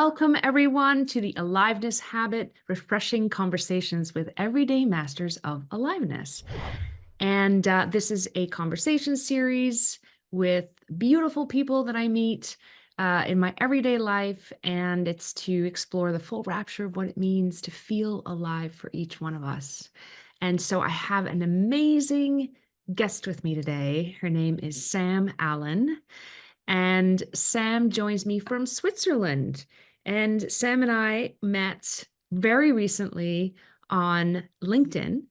Welcome, everyone, to the Aliveness Habit, refreshing conversations with everyday masters of aliveness. And this is a conversation series with beautiful people that I meet in my everyday life. And it's to explore the full rapture of what it means to feel alive for each one of us. And so I have an amazing guest with me today. Her name is Sam Allen. And Sam joins me from Switzerland. And Sam and I met very recently on LinkedIn,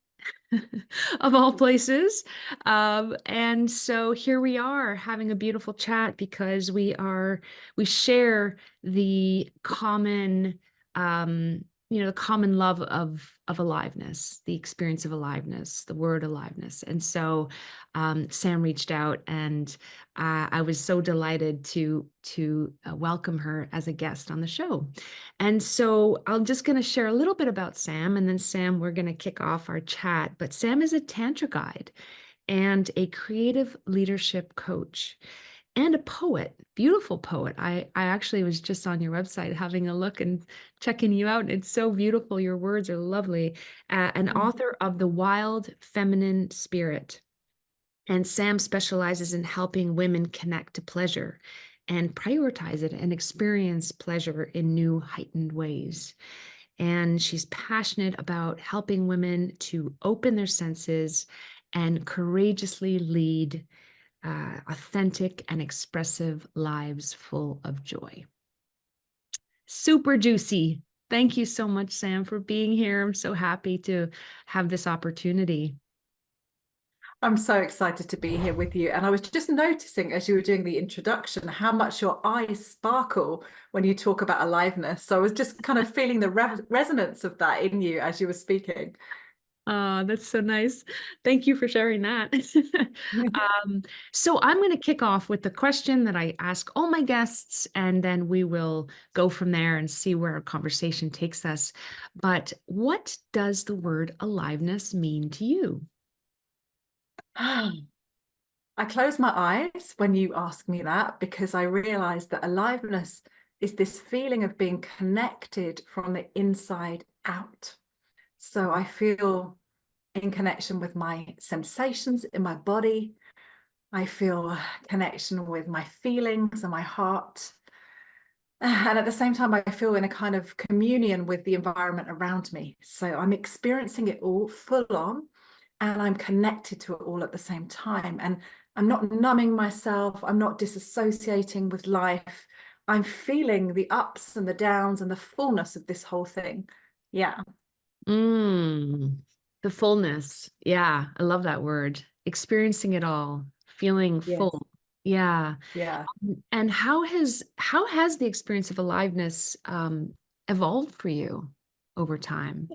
of all places. And so here we are having a beautiful chat because we share the common, the common love of aliveness, the experience of aliveness, the word aliveness. And so Sam reached out, and I was so delighted to welcome her as a guest on the show. And so I'm just going to share a little bit about Sam, and then Sam, we're going to kick off our chat. But Sam is a Tantra guide and a creative leadership coach and a poet, beautiful poet. I actually was just on your website having a look and checking you out. It's so beautiful. Your words are lovely. An author of The Wild Feminine Spirit. And Sam specializes in helping women connect to pleasure and prioritize it and experience pleasure in new, heightened ways. And she's passionate about helping women to open their senses and courageously lead authentic and expressive lives full of joy. Super juicy. Thank you so much, Sam, for being here. I'm so happy to have this opportunity. I'm so excited to be here with you. And I was just noticing as you were doing the introduction, how much your eyes sparkle when you talk about aliveness. So I was just kind of feeling the resonance of that in you as you were speaking. Oh, that's so nice. Thank you for sharing that. So I'm going to kick off with the question that I ask all my guests, and then we will go from there and see where our conversation takes us. But what does the word aliveness mean to you? I close my eyes when you ask me that, because I realize that aliveness is this feeling of being connected from the inside out. So I feel in connection with my sensations in my body. I feel connection with my feelings and my heart. And at the same time, I feel in a kind of communion with the environment around me. So I'm experiencing it all full on, and I'm connected to it all at the same time. And I'm not numbing myself. I'm not disassociating with life. I'm feeling the ups and the downs and the fullness of this whole thing. Yeah. The fullness. Yeah, I love that word. Experiencing it all, feeling Yes. full. Yeah. Yeah. And how has the experience of aliveness evolved for you over time?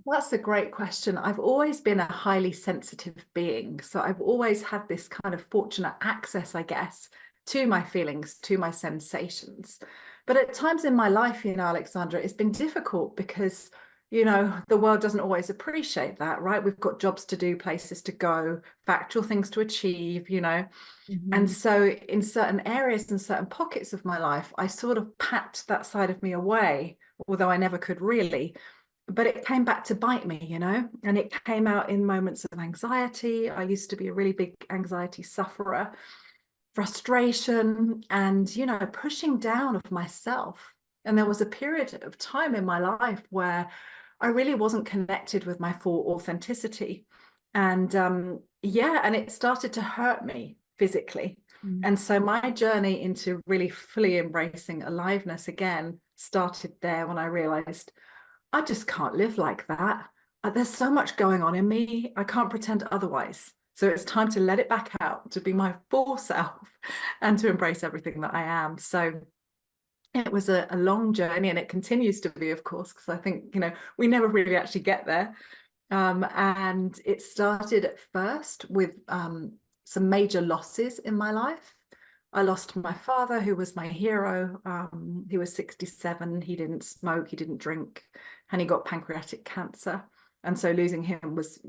That's a great question. I've always been a highly sensitive being. So I've always had this kind of fortunate access, I guess, to my feelings, to my sensations. But at times in my life, Alexandra, it's been difficult because, the world doesn't always appreciate that, right? We've got jobs to do, places to go, factual things to achieve, And so in certain areas and certain pockets of my life, I sort of packed that side of me away, although I never could really. But it came back to bite me, and it came out in moments of anxiety. I used to be a really big anxiety sufferer, frustration, and, pushing down of myself. And there was a period of time in my life where I really wasn't connected with my full authenticity. And and it started to hurt me physically. And so my journey into really fully embracing aliveness again started there when I realized I just can't live like that. There's so much going on in me. I can't pretend otherwise. So it's time to let it back out, to be my full self and to embrace everything that I am. So it was a long journey, and it continues to be, of course, because I think, we never really actually get there. And it started at first with some major losses in my life. I lost my father, who was my hero. He was 67. He didn't smoke, he didn't drink, and he got pancreatic cancer. And so losing him was,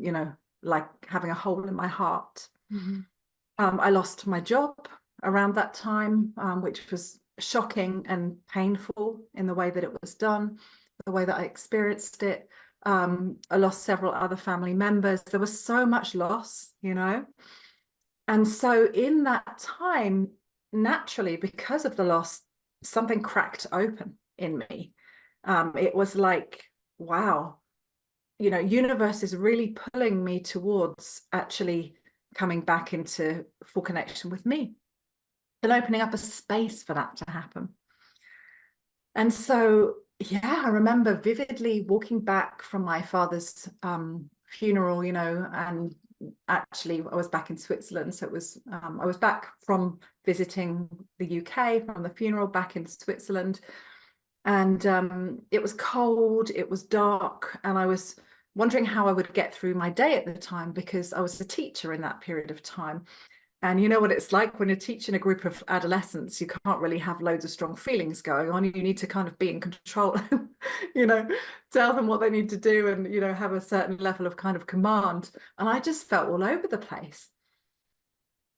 like having a hole in my heart. I lost my job around that time, which was shocking and painful in the way that it was done, the way that I experienced it. I lost several other family members. There was so much loss, you know. And so in that time, naturally, because of the loss, something cracked open in me. It was like, wow, you know, universe is really pulling me towards actually coming back into full connection with me and opening up a space for that to happen. And so, yeah, I remember vividly walking back from my father's funeral, you know, and actually I was back in Switzerland. So it was, I was back from visiting the UK from the funeral back in Switzerland. And it was cold, it was dark, and I was wondering how I would get through my day at the time because I was a teacher in that period of time. And you know what it's like when you're teaching a group of adolescents, you can't really have loads of strong feelings going on. You need to kind of be in control, you know, tell them what they need to do and, you know, have a certain level of kind of command. And I just felt all over the place.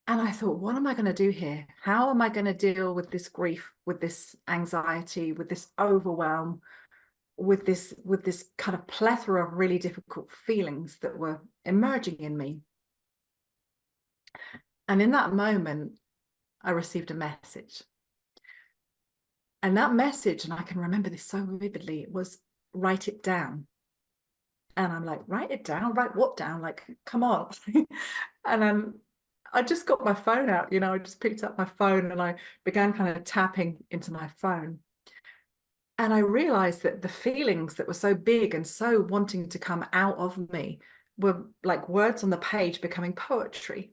And I thought, what am I going to do here? How am I going to deal with this grief, with this anxiety, with this overwhelm, with this kind of plethora of really difficult feelings that were emerging in me? And in that moment, I received a message. And that message, and I can remember this so vividly, was write it down. And I'm like, write it down? Write what down? Like, come on. And then I just got my phone out, you know, I just picked up my phone and I began kind of tapping into my phone. And I realized that the feelings that were so big and so wanting to come out of me were like words on the page becoming poetry.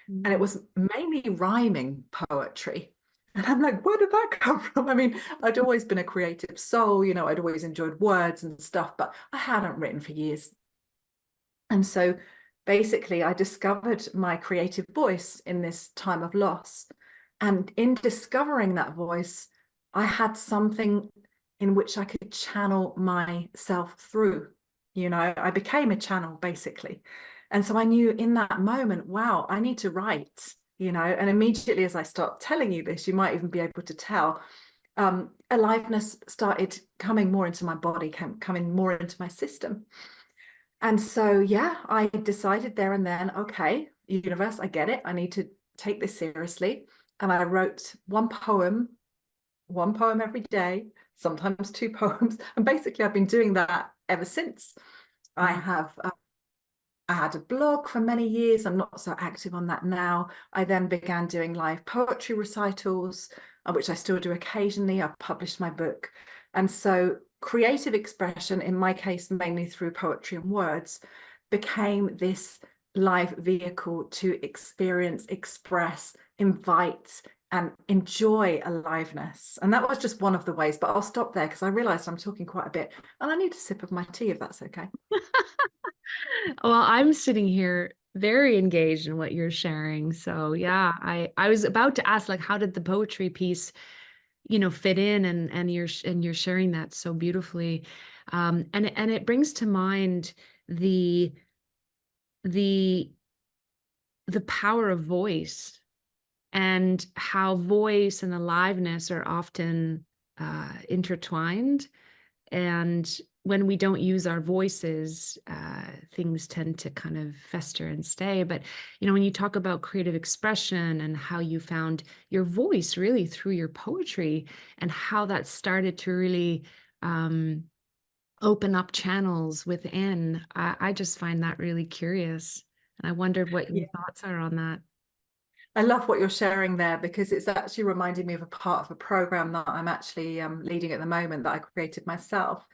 And it was mainly rhyming poetry. And I'm like, where did that come from? I mean, I'd always been a creative soul, you know, I'd always enjoyed words and stuff, but I hadn't written for years. And so basically, I discovered my creative voice in this time of loss. And in discovering that voice, I had something in which I could channel myself through. You know, I became a channel basically. And so I knew in that moment, wow, I need to write, you know, and immediately as I start telling you this, you might even be able to tell, aliveness started coming more into my body, coming more into my system. And so, yeah, I decided there and then, okay, universe, I get it. I need to take this seriously. And I wrote one poem every day, sometimes two poems. And basically, I've been doing that ever since. I have I had a blog for many years. I'm not so active on that now. I then began doing live poetry recitals, which I still do occasionally. I've published my book. And so creative expression, in my case, mainly through poetry and words, became this live vehicle to experience, express, invite, and enjoy aliveness. And that was just one of the ways, but I'll stop there because I realized I'm talking quite a bit and I need a sip of my tea if that's okay. Well, I'm sitting here very engaged in what you're sharing. So yeah, I was about to ask, like, how did the poetry piece, you know, fit in, and you're sharing that so beautifully. And it brings to mind the the the power of voice, and how voice and aliveness are often intertwined. And when we don't use our voices, things tend to kind of fester and stay. But, you know, when you talk about creative expression and how you found your voice really through your poetry, and how that started to really open up channels within, I just find that really curious. And I wondered what your thoughts are on that. I love what you're sharing there because it's actually reminding me of a part of a program that I'm actually leading at the moment that I created myself.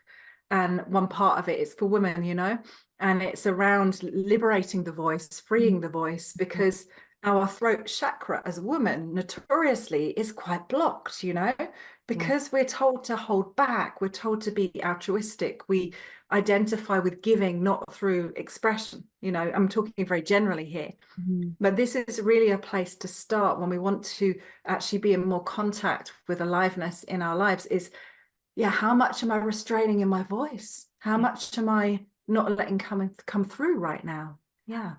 And one part of it is for women, you know, and it's around liberating the voice, freeing the voice, because our throat chakra as a woman notoriously is quite blocked, you know, because we're told to hold back, we're told to be altruistic, we identify with giving, not through expression. You know, I'm talking very generally here. But this is really a place to start when we want to actually be in more contact with aliveness in our lives is, yeah, how much am I restraining in my voice? How much am I not letting come through right now? Yeah.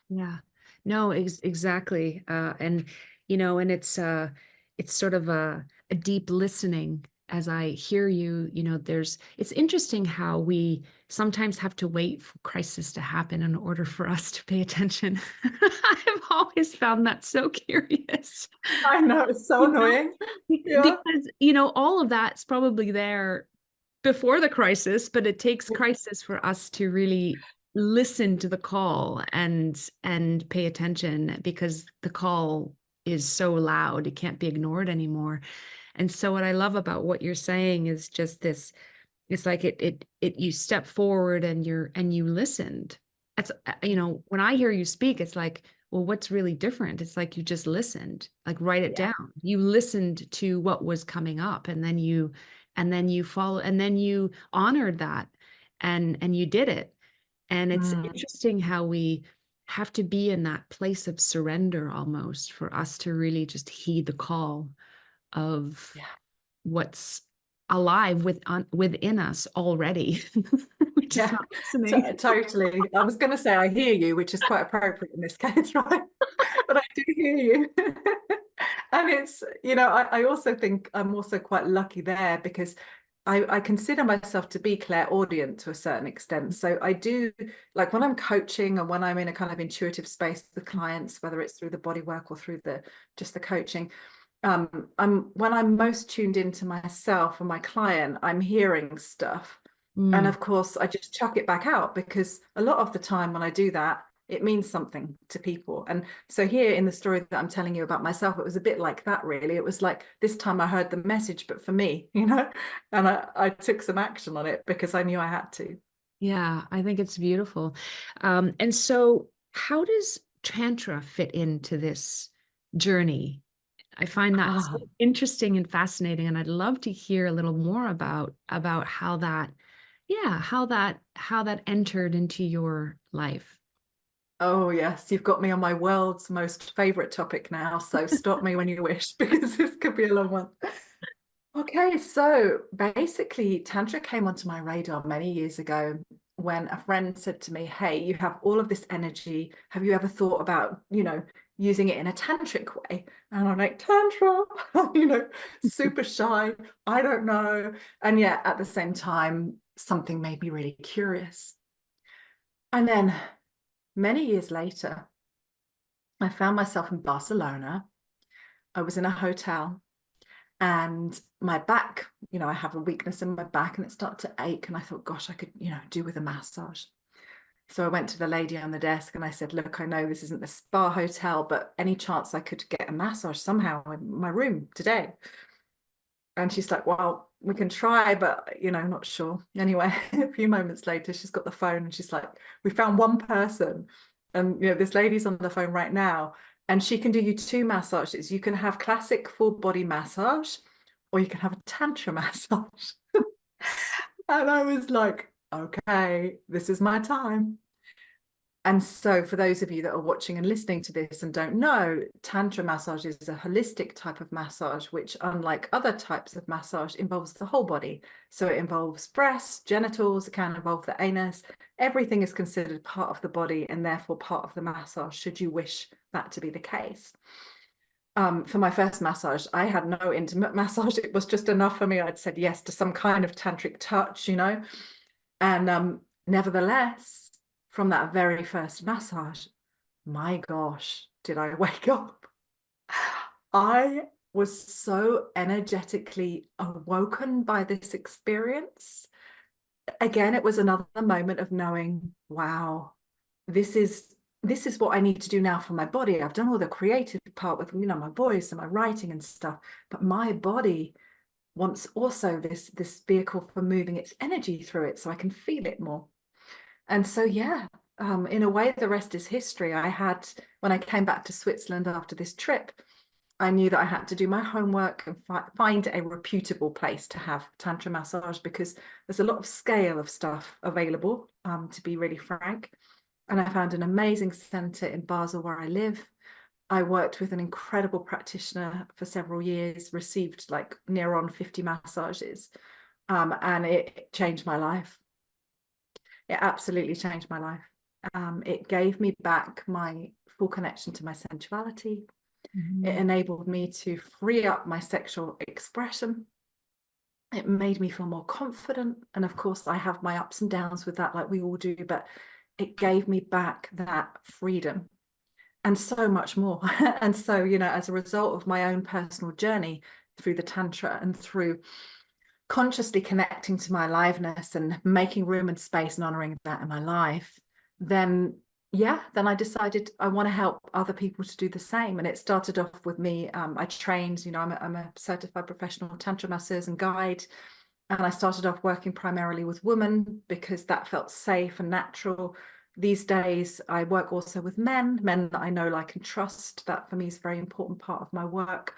Yeah, no, exactly. And, you know, and it's sort of a deep listening as I hear you. It's interesting how we sometimes have to wait for crisis to happen in order for us to pay attention. I've always found that so curious. I know, it's so You know, annoying. Yeah. because, all of that's probably there before the crisis, but it takes crisis for us to really listen to the call and pay attention, because the call is so loud, it can't be ignored anymore. And so what I love about what you're saying is just this, it's like it you step forward and you listened. That's when I hear you speak, it's like, well, what's really different? It's like you just listened, like write it Yeah. down. You listened to what was coming up, and then you follow, and then you honored that, and you did it. And it's Mm, interesting how we have to be in that place of surrender almost for us to really just heed the call of yeah. what's alive within us already. We're just Yeah, not listening. totally. I was going to say I hear you, which is quite appropriate in this case, right? But I do hear you. And it's, I also think I'm also quite lucky there because I consider myself to be clairaudient to a certain extent. So I do, like when I'm coaching and when I'm in a kind of intuitive space with clients, whether it's through the body work or through just the coaching, when I'm most tuned into myself and my client, I'm hearing stuff. And Mm, of course, I just chuck it back out because a lot of the time when I do that, it means something to people. And so here in the story that I'm telling you about myself, it was a bit like that, really. It was like this time I heard the message, but for me, and I took some action on it because I knew I had to. yeah, I think it's beautiful. And so how does Tantra fit into this journey? I find that so Ah, interesting and fascinating, and I'd love to hear a little more about how that, yeah, how that entered into your life. oh, yes, you've got me on my world's most favorite topic now. So stop me when you wish, because this could be a long one. Okay, so basically, Tantra came onto my radar many years ago when a friend said to me, "Hey, you have all of this energy. Have you ever thought about, using it in a tantric way?" And I'm like, "Tantra, super shy. I don't know." And yet at the same time, something made me really curious. And then many years later, I found myself in Barcelona. I was in a hotel. And my back, I have a weakness in my back and it started to ache. And I thought, gosh, I could, do with a massage. So I went to the lady on the desk and I said, look, I know this isn't the spa hotel, but any chance I could get a massage somehow in my room today? And she's like, well, we can try, but, not sure. Anyway, a few moments later, she's got the phone and she's like, we found one person. And, this lady's on the phone right now and she can do you two massages. You can have classic full body massage or you can have a tantra massage. And I was like, okay, this is my time. And so for those of you that are watching and listening to this and don't know, Tantra massage is a holistic type of massage, which unlike other types of massage involves the whole body. So it involves breasts, genitals, it can involve the anus. Everything is considered part of the body and therefore part of the massage, should you wish that to be the case. For my first massage, I had no intimate massage. It was just enough for me. I'd said yes to some kind of tantric touch, And nevertheless, from that very first massage, my gosh, did I wake up? I was so energetically awoken by this experience. Again, it was another moment of knowing, wow, this is what I need to do now for my body. I've done all the creative part with, my voice and my writing and stuff, but my body wants also this vehicle for moving its energy through it so I can feel it more. And so, yeah, in a way, the rest is history. When I came back to Switzerland after this trip, I knew that I had to do my homework and find a reputable place to have Tantra massage because there's a lot of scale of stuff available, to be really frank. And I found an amazing center in Basel where I live. I worked with an incredible practitioner for several years, received like near on 50 massages, and it changed my life. It absolutely changed my life. It gave me back my full connection to my sensuality. It enabled me to free up my sexual expression. It made me feel more confident. And of course, I have my ups and downs with that, like we all do, but it gave me back that freedom and so much more. And so, you know, as a result of my own personal journey through the Tantra and through consciously connecting to my aliveness and making room and space and honoring that in my life, then I decided I want to help other people to do the same. And it started off with me. I trained, you know, I'm a certified professional Tantra masseuse and guide. And I started off working primarily with women because that felt safe and natural. These days, I work also with men that I know, like, and trust. That for me is a very important part of my work.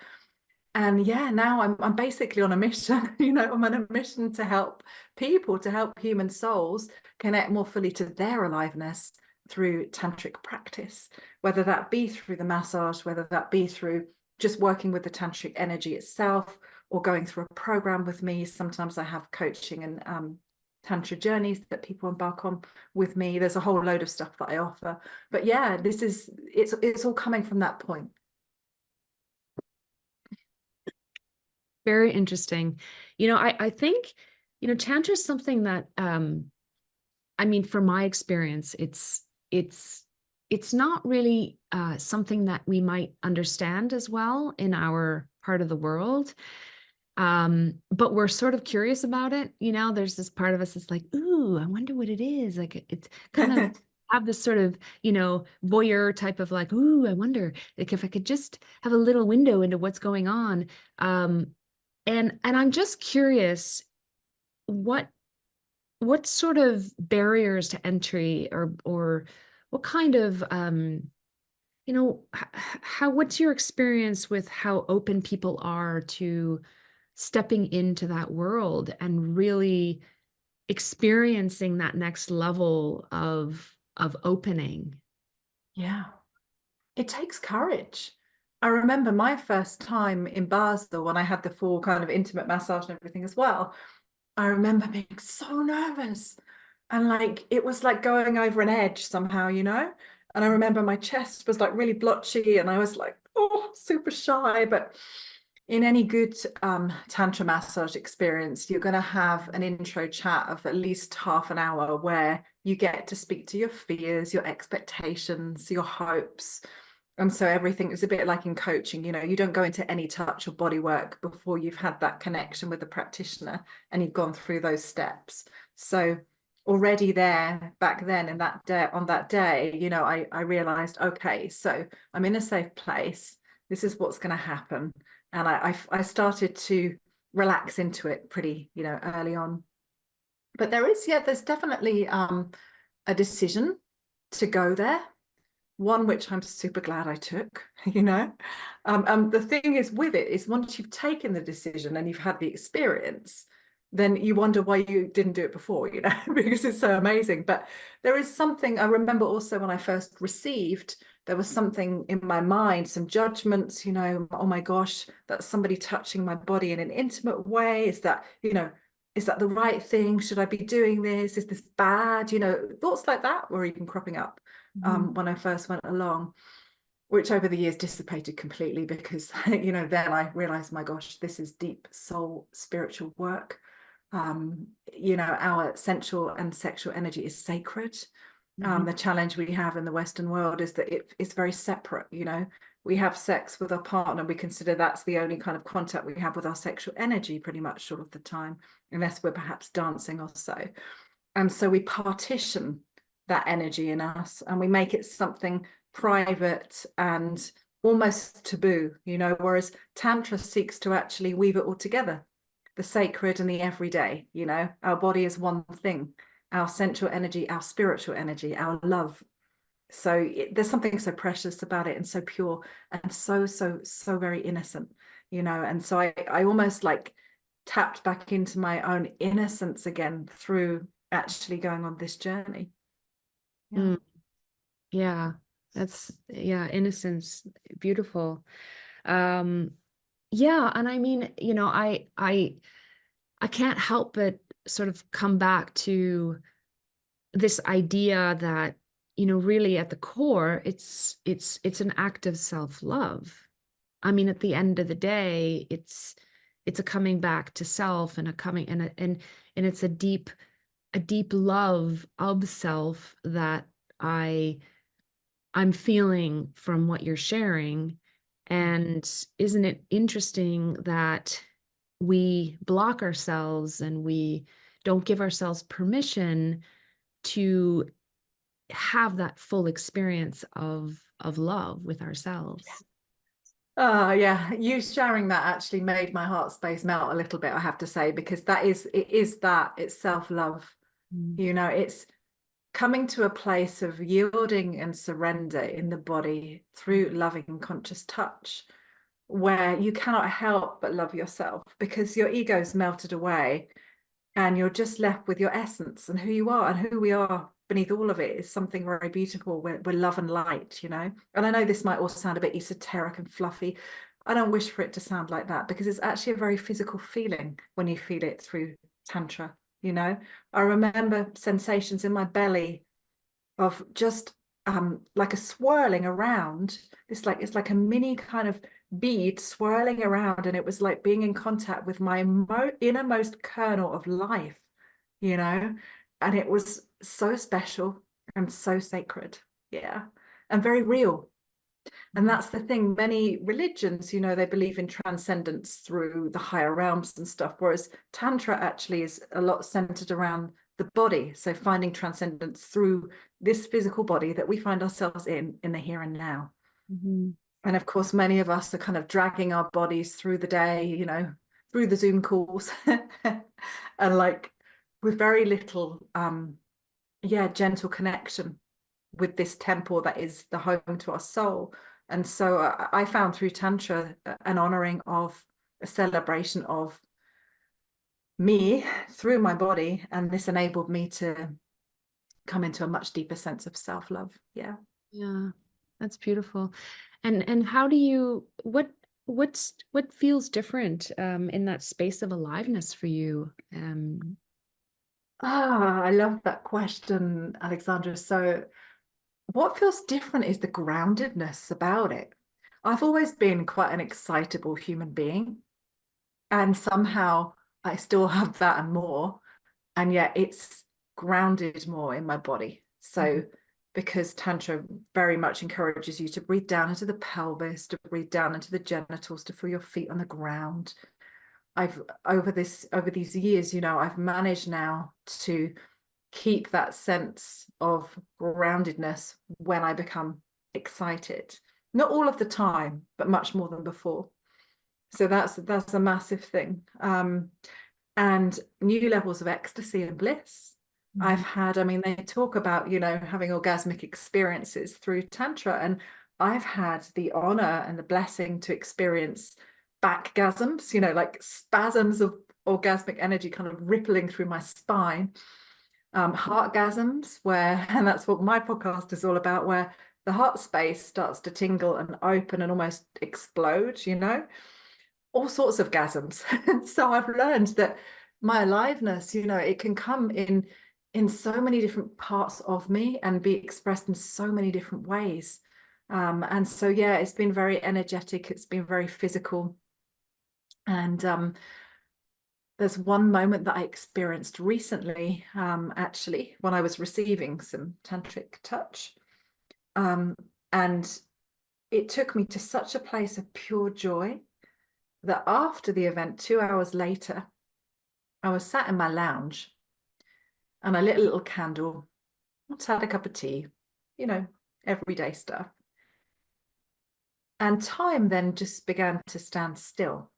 And yeah, now I'm basically on a mission. You know, I'm on a mission to help people, to help human souls connect more fully to their aliveness through tantric practice, whether that be through the massage, whether that be through just working with the tantric energy itself, or going through a program with me. Sometimes I have coaching and tantra journeys that people embark on with me. There's a whole load of stuff that I offer. But yeah, it's all coming from that point. Very interesting. You know, I think, you know, Tantra is something that, I mean, from my experience, it's not really something that we might understand as well in our part of the world. But we're sort of curious about it. You know, there's this part of us that's like, ooh, I wonder what it is. Like it's kind of have this sort of, you know, voyeur type of like, ooh, I wonder, like, if I could just have a little window into what's going on. And I'm just curious, what sort of barriers to entry, or what kind of you know, how what's your experience with how open people are to stepping into that world and really experiencing that next level of opening? Yeah, it takes courage. I remember my first time in Basel when I had the full kind of intimate massage and everything as well. I remember being so nervous, and like it was like going over an edge somehow, you know? And I remember my chest was like really blotchy and I was like, oh, super shy. But in any good Tantra massage experience, you're going to have an intro chat of at least half an hour where you get to speak to your fears, your expectations, your hopes. And so everything is a bit like in coaching, you know, you don't go into any touch or body work before you've had that connection with the practitioner and you've gone through those steps. So already there back then in that day, on that day, you know, I realized, okay, so I'm in a safe place. This is what's going to happen. And I started to relax into it pretty, you know, early on. But there's definitely a decision to go there, one which I'm super glad I took, you know. The thing is with it is once you've taken the decision and you've had the experience, then you wonder why you didn't do it before, you know, because it's so amazing. But there is something I remember also when I first received, there was something in my mind, some judgments, you know, oh my gosh, that's somebody touching my body in an intimate way. Is that, you know, is that the right thing? Should I be doing this? Is this bad? You know, thoughts like that were even cropping up when I first went along, which over the years dissipated completely because, you know, then I realized, my gosh, this is deep soul spiritual work. You know, our sensual and sexual energy is sacred. The challenge we have in the Western world is that it's very separate. You know, we have sex with our partner, we consider that's the only kind of contact we have with our sexual energy pretty much all of the time, unless we're perhaps dancing or so. And so we partition that energy in us and we make it something private and almost taboo, you know, whereas Tantra seeks to actually weave it all together, the sacred and the everyday. You know, our body is one thing, our sensual energy, our spiritual energy, our love. So there's something so precious about it and so pure and so very innocent, you know. And so I almost like tapped back into my own innocence again through actually going on this journey. Yeah. Yeah, that's, yeah, innocence, beautiful. Yeah, and I mean, you know, I can't help but sort of come back to this idea that, you know, really at the core, it's an act of self-love. I mean, at the end of the day, it's a coming back to self, and a coming and it's a deep love of self that I'm feeling from what you're sharing. And isn't it interesting that we block ourselves and we don't give ourselves permission to have that full experience of love with ourselves? Yeah, you sharing that actually made my heart space melt a little bit, I have to say, because it's self-love. Mm. You know, it's coming to a place of yielding and surrender in the body through loving and conscious touch, where you cannot help but love yourself because your ego's melted away and you're just left with your essence and who you are, and who we are beneath all of it is something very beautiful. We're love and light, you know. And I know this might all sound a bit esoteric and fluffy. I don't wish for it to sound like that, because it's actually a very physical feeling when you feel it through Tantra, you know. I remember sensations in my belly of just like a swirling around. It's like a mini kind of bead swirling around, and it was like being in contact with my innermost kernel of life, you know. And it was so special and so sacred, yeah, and very real. And that's the thing, many religions, you know, they believe in transcendence through the higher realms and stuff, whereas Tantra actually is a lot centered around the body. So finding transcendence through this physical body that we find ourselves in the here and now. Mm-hmm. And of course, many of us are kind of dragging our bodies through the day, you know, through the Zoom calls and like with very little, yeah, gentle connection with this temple that is the home to our soul. And so I found through Tantra an honoring of a celebration of me through my body. And this enabled me to come into a much deeper sense of self-love. Yeah. Yeah, that's beautiful. And how do you what feels different in that space of aliveness for you? Ah, I love that question, Alexandra. So what feels different is the groundedness about it. I've always been quite an excitable human being, and somehow I still have that and more, and yet it's grounded more in my body. So because Tantra very much encourages you to breathe down into the pelvis, to breathe down into the genitals, to feel your feet on the ground. I've over these years, you know, I've managed now to keep that sense of groundedness when I become excited. Not all of the time, but much more than before. So that's a massive thing. And new levels of ecstasy and bliss. I've had, I mean, they talk about, you know, having orgasmic experiences through Tantra, and I've had the honor and the blessing to experience backgasms, you know, like spasms of orgasmic energy kind of rippling through my spine. Heartgasms, where, and that's what my podcast is all about, where the heart space starts to tingle and open and almost explode, you know, all sorts of gasms. So I've learned that my aliveness, you know, it can come in so many different parts of me and be expressed in so many different ways. And so, yeah, it's been very energetic. It's been very physical. And there's one moment that I experienced recently, actually, when I was receiving some tantric touch. And it took me to such a place of pure joy that after the event, 2 hours later, I was sat in my lounge and I lit a little candle, had a cup of tea, you know, everyday stuff. And time then just began to stand still.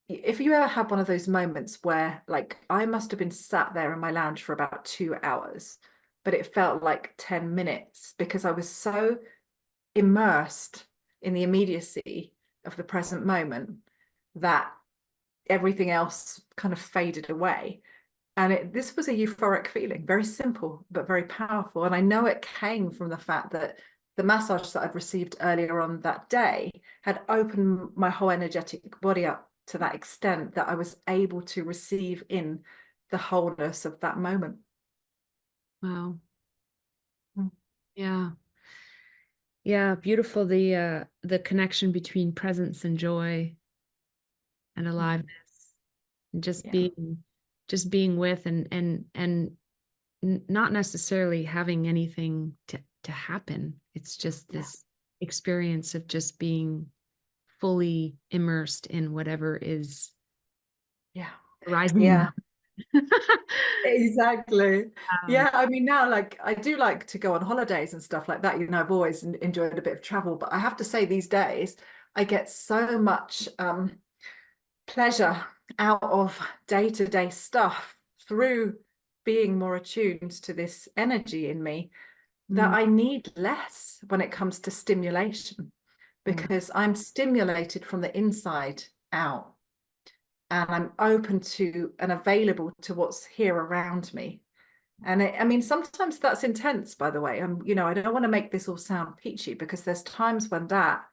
If you ever had one of those moments where, like, I must have been sat there in my lounge for about 2 hours, but it felt like 10 minutes because I was so immersed in the immediacy of the present moment that everything else kind of faded away. And this was a euphoric feeling, very simple, but very powerful. And I know it came from the fact that the massage that I'd received earlier on that day had opened my whole energetic body up to that extent that I was able to receive in the wholeness of that moment. Wow. Mm. Yeah. Yeah, beautiful. The connection between presence and joy and Mhm. aliveness, and Yeah, just being with, and not necessarily having anything to happen. It's just yeah, this experience of just being fully immersed in whatever is yeah, arising. yeah. Exactly. Um, Yeah, I mean now like I do like to go on holidays and stuff like that. I've always enjoyed a bit of travel, but I have to say these days I get so much pleasure out of day-to-day stuff through being more attuned to this energy in me that mm, I need less when it comes to stimulation yeah. because I'm stimulated from the inside out and I'm open to and available to what's here around me. And I mean, sometimes that's intense, by the way. I don't want to make this all sound peachy because there's times when that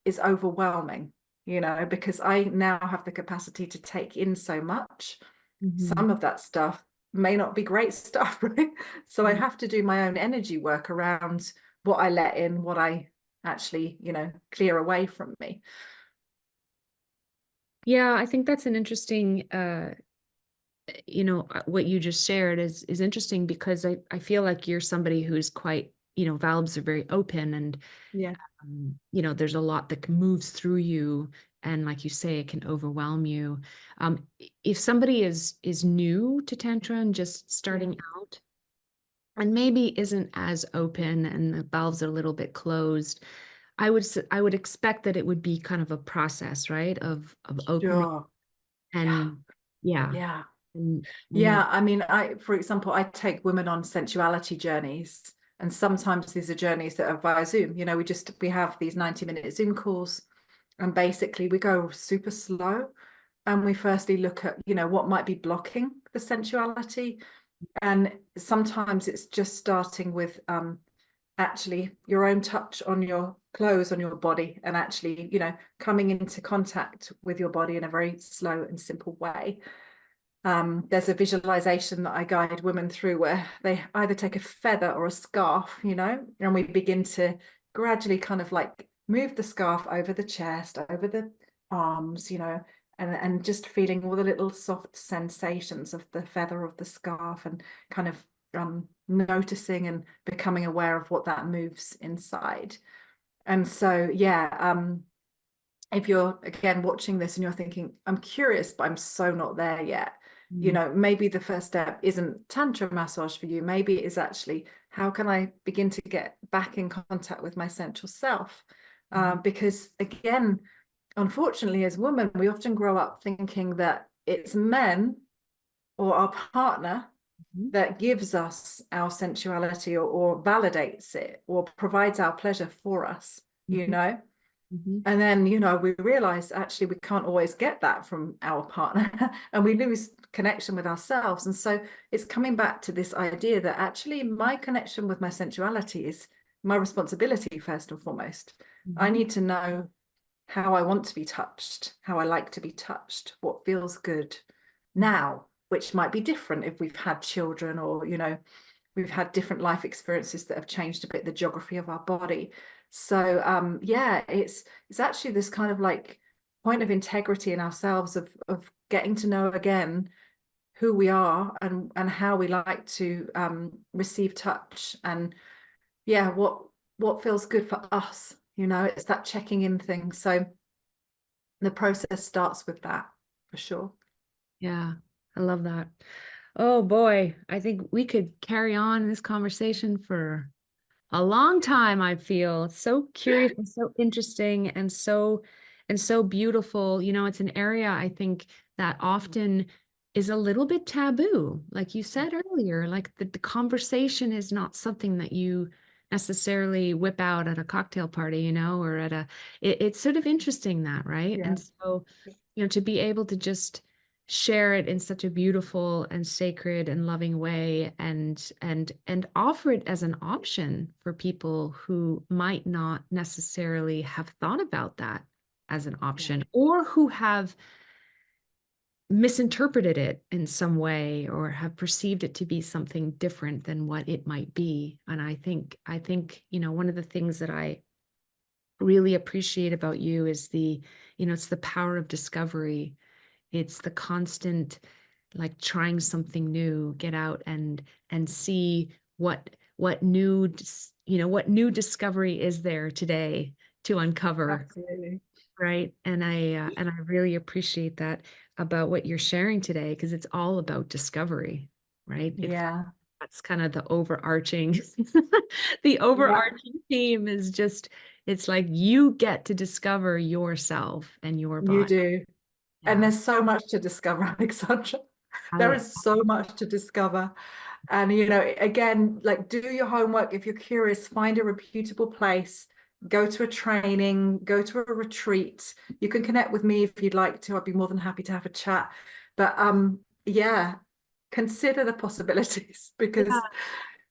is overwhelming, because I now have the capacity to take in so much. Mhm. Some of that stuff may not be great stuff, right? So I Yeah. have to do my own energy work around what I let in, what I actually, clear away from me. Yeah, I think that's an interesting what you just shared is interesting because I feel like you're somebody who's quite, valves are very open, and Yeah, there's a lot that moves through you, and like you say, it can overwhelm you. If somebody is new to tantra and just yeah, starting out and maybe isn't as open and the valves are a little bit closed, I would expect that it would be kind of a process, right, of opening sure. Yeah, and yeah, yeah. and Yeah, I mean, for example, I take women on sensuality journeys, and sometimes these are journeys that are via Zoom. We have these 90-minute Zoom calls, and basically we go super slow, and we firstly look at, what might be blocking the sensuality, and sometimes it's just starting with actually your own touch on your clothes on your body, and actually, coming into contact with your body in a very slow and simple way. There's a visualization that I guide women through where they either take a feather or a scarf, and we begin to gradually kind of like move the scarf over the chest, over the arms, and just feeling all the little soft sensations of the feather of the scarf, and kind of noticing and becoming aware of what that moves inside. And so, yeah, if you're again watching this and you're thinking, I'm curious, but I'm so not there yet, mm, maybe the first step isn't tantra massage for you. Maybe it is actually, how can I begin to get back in contact with my central self? mhm, Because again, unfortunately, as women, we often grow up thinking that it's men or our partner mhm, that gives us our sensuality, or validates it or provides our pleasure for us, mhm, mhm. and then, we realize actually we can't always get that from our partner and we lose connection with ourselves. And so it's coming back to this idea that actually my connection with my sensuality is my responsibility, first and foremost. I Mhm. need to know how I want to be touched, how I like to be touched, what feels good now, which might be different if we've had children, or, we've had different life experiences that have changed a bit the geography of our body. So yeah, it's actually this kind of like point of integrity in ourselves, of getting to know again who we are, and how we like to receive touch, and yeah, what feels good for us. It's that checking in thing. So the process starts with that, for sure. Yeah, I love that. Oh boy, I think we could carry on this conversation for a long time, I feel. It's so curious and so interesting and so beautiful. It's an area I think that often is a little bit taboo. Like you said earlier, like the conversation is not something that you necessarily whip out at a cocktail party, or at it's sort of interesting that, right? Yeah. And so, to be able to just share it in such a beautiful and sacred and loving way, and offer it as an option for people who might not necessarily have thought about that as an Yeah. option, or who have misinterpreted it in some way or have perceived it to be something different than what it might be. And I think one of the things that really appreciate about you is it's the power of discovery. It's the constant, like, trying something new, get out and see what new what new discovery is there today to uncover, Absolutely. right? And I really appreciate that about what you're sharing today, because it's all about discovery, right? Yeah. That's kind of the overarching the Yeah, overarching theme is just, it's like you get to discover yourself and your you body. do. And Yeah. there's so much to discover, Alexandra. There I, is so much to discover. And, you know, again, like, do your homework. If you're curious, find a reputable place, go to a training, go to a retreat. You can connect with me if you'd like to. I'd be more than happy to have a chat. But yeah, consider the possibilities yeah, because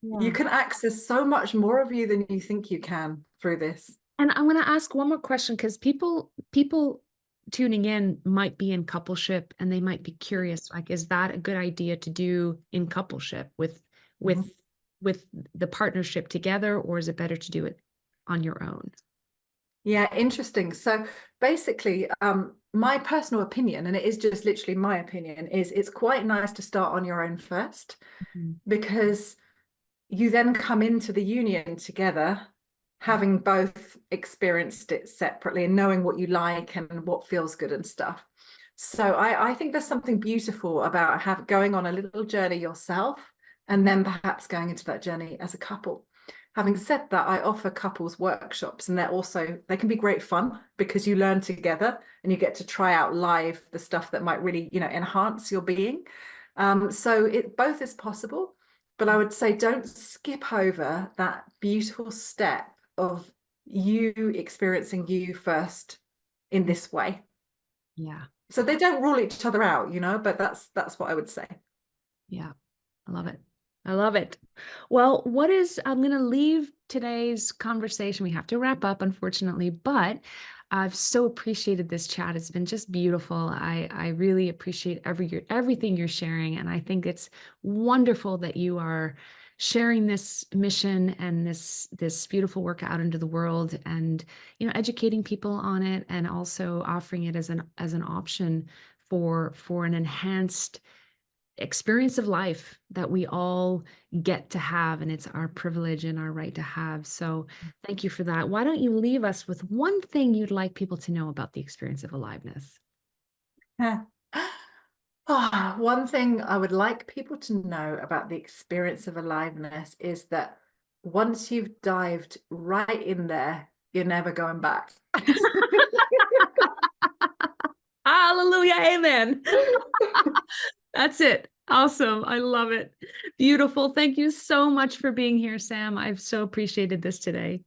you yeah. can access so much more of you than you think you can through this. And I want to ask one more question, because people tuning in might be in coupleship and they might be curious, like, is that a good idea to do in coupleship with Mhm. with the partnership together, or is it better to do it on your own? Yeah, interesting. So basically, my personal opinion, and it is just literally my opinion, is it's quite nice to start on your own first Mhm. because you then come into the union together, having both experienced it separately and knowing what you like and what feels good and stuff. So I think there's something beautiful about going on a little journey yourself and then perhaps going into that journey as a couple. Having said that, I offer couples workshops, and they can be great fun because you learn together and you get to try out live the stuff that might really, enhance your being. So it both is possible, but I would say don't skip over that beautiful step of you experiencing you first in this way. Yeah. So they don't rule each other out, but that's what I would say. Yeah. I love it. I love it. Well, I'm going to leave today's conversation. We have to wrap up, unfortunately, but I've so appreciated this chat. It's been just beautiful. I really appreciate everything you're sharing. And I think it's wonderful that you are sharing this mission and this beautiful work out into the world, and, educating people on it, and also offering it as an option for an enhanced experience of life that we all get to have, and it's our privilege and our right to have. So thank you for that. Why don't you leave us with one thing you'd like people to know about the experience of aliveness? Yeah. One thing I would like people to know about the experience of aliveness is that once you've dived right in there, you're never going back. Hallelujah, amen. That's it. Awesome. I love it. Beautiful. Thank you so much for being here, Sam. I've so appreciated this today.